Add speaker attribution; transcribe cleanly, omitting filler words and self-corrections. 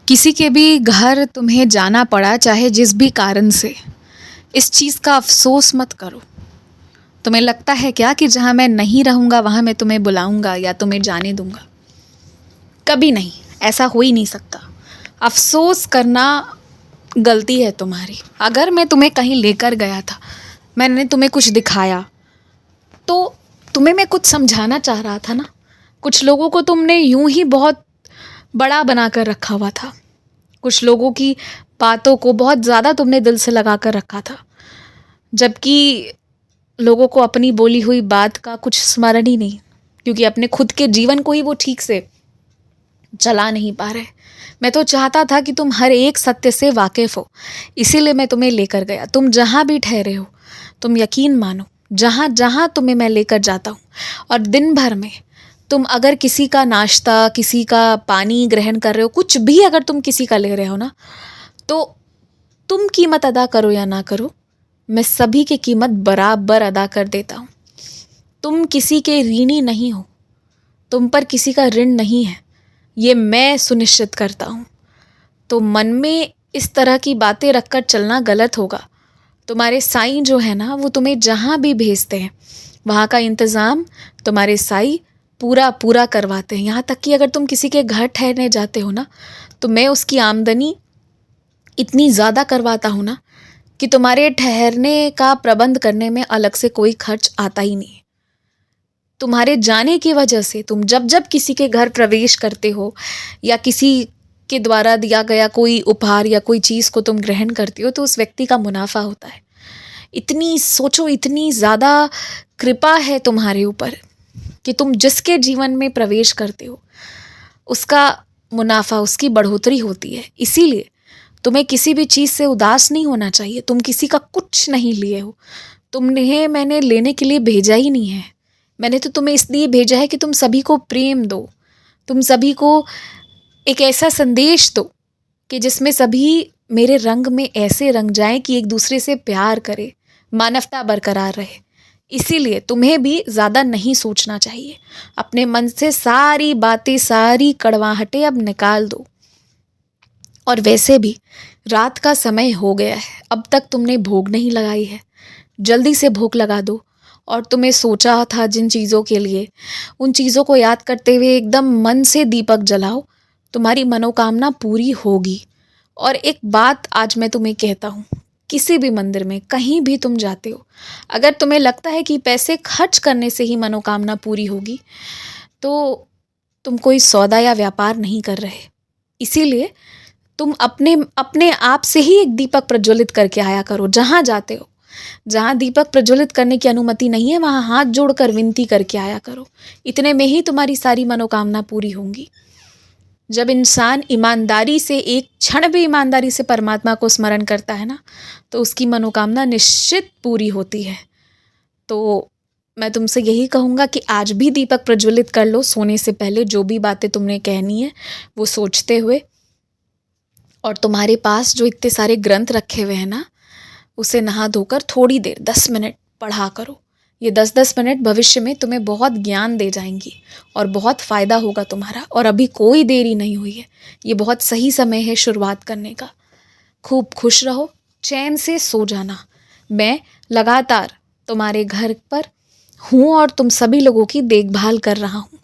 Speaker 1: किसी के भी घर तुम्हें जाना पड़ा, चाहे जिस भी कारण से, इस चीज़ का अफ़सोस मत करो। तुम्हें लगता है क्या कि जहाँ मैं नहीं रहूँगा वहाँ मैं तुम्हें बुलाऊँगा या तुम्हें जाने दूँगा? कभी नहीं, ऐसा हो ही नहीं सकता। अफ़सोस करना गलती है तुम्हारी। अगर मैं तुम्हें कहीं लेकर गया था, मैंने तुम्हें कुछ दिखाया, तो तुम्हें मैं कुछ समझाना चाह रहा था ना। कुछ लोगों को तुमने यूं ही बहुत बड़ा बना कर रखा हुआ था। कुछ लोगों की बातों को बहुत ज़्यादा तुमने दिल से लगा कर रखा था, जबकि लोगों को अपनी बोली हुई बात का कुछ स्मरण ही नहीं, क्योंकि अपने खुद के जीवन को ही वो ठीक से चला नहीं पा रहे। मैं तो चाहता था कि तुम हर एक सत्य से वाकिफ़ हो, इसीलिए मैं तुम्हें लेकर गया। तुम जहाँ भी ठहरे हो, तुम यकीन मानो, जहाँ जहाँ तुम्हें मैं लेकर जाता हूँ, और दिन भर में तुम अगर किसी का नाश्ता, किसी का पानी ग्रहण कर रहे हो, कुछ भी अगर तुम किसी का ले रहे हो ना, तो तुम कीमत अदा करो या ना करो, मैं सभी की कीमत बराबर अदा कर देता हूँ। तुम किसी के ऋणी नहीं हो, तुम पर किसी का ऋण नहीं है, ये मैं सुनिश्चित करता हूँ। तो मन में इस तरह की बातें रखकर चलना गलत होगा। तुम्हारे साईं जो है ना, वो तुम्हें जहाँ भी भेजते हैं, वहाँ का इंतज़ाम तुम्हारे साईं पूरा पूरा करवाते हैं। यहाँ तक कि अगर तुम किसी के घर ठहरने जाते हो ना, तो मैं उसकी आमदनी इतनी ज़्यादा करवाता हूँ ना कि तुम्हारे ठहरने का प्रबंध करने में अलग से कोई खर्च आता ही नहीं है। तुम्हारे जाने की वजह से तुम जब जब किसी के घर प्रवेश करते हो, या किसी के द्वारा दिया गया कोई उपहार या कोई चीज़ को तुम ग्रहण करते हो, तो उस व्यक्ति का मुनाफा होता है। इतनी सोचो, इतनी ज़्यादा कृपा है तुम्हारे ऊपर कि तुम जिसके जीवन में प्रवेश करते हो, उसका मुनाफा, उसकी बढ़ोतरी होती है। इसीलिए तुम्हें किसी भी चीज़ से उदास नहीं होना चाहिए। तुम किसी का कुछ नहीं लिए हो, तुमने मैंने लेने के लिए भेजा ही नहीं है। मैंने तो तुम्हें इसलिए भेजा है कि तुम सभी को प्रेम दो, तुम सभी को एक ऐसा संदेश दो कि जिसमें सभी मेरे रंग में ऐसे रंग जाएं कि एक दूसरे से प्यार करें, मानवता बरकरार रहे। इसीलिए तुम्हें भी ज़्यादा नहीं सोचना चाहिए। अपने मन से सारी बातें, सारी कड़वाहटें अब निकाल दो। और वैसे भी रात का समय हो गया है, अब तक तुमने भोग नहीं लगाई है, जल्दी से भोग लगा दो। और तुम्हें सोचा था जिन चीज़ों के लिए, उन चीज़ों को याद करते हुए एकदम मन से दीपक जलाओ, तुम्हारी मनोकामना पूरी होगी। और एक बात आज मैं तुम्हें कहता हूँ, किसी भी मंदिर में कहीं भी तुम जाते हो, अगर तुम्हें लगता है कि पैसे खर्च करने से ही मनोकामना पूरी होगी, तो तुम कोई सौदा या व्यापार नहीं कर रहे। इसीलिए तुम अपने अपने आप से ही एक दीपक प्रज्वलित करके आया करो जहाँ जाते हो। जहाँ दीपक प्रज्वलित करने की अनुमति नहीं है, वहाँ हाथ जोड़कर विनती करके आया करो। इतने में ही तुम्हारी सारी मनोकामना पूरी होंगी। जब इंसान ईमानदारी से, एक क्षण भी ईमानदारी से परमात्मा को स्मरण करता है ना, तो उसकी मनोकामना निश्चित पूरी होती है। तो मैं तुमसे यही कहूँगा कि आज भी दीपक प्रज्वलित कर लो सोने से पहले। जो भी बातें तुमने कहनी है वो सोचते हुए, और तुम्हारे पास जो इतने सारे ग्रंथ रखे हुए हैं ना, उसे नहा धोकर थोड़ी देर 10 मिनट पढ़ा करो। ये 10-10 मिनट भविष्य में तुम्हें बहुत ज्ञान दे जाएंगी और बहुत फ़ायदा होगा तुम्हारा। और अभी कोई देरी नहीं हुई है, ये बहुत सही समय है शुरुआत करने का। खूब खुश रहो, चैन से सो जाना। मैं लगातार तुम्हारे घर पर हूँ और तुम सभी लोगों की देखभाल कर रहा हूँ।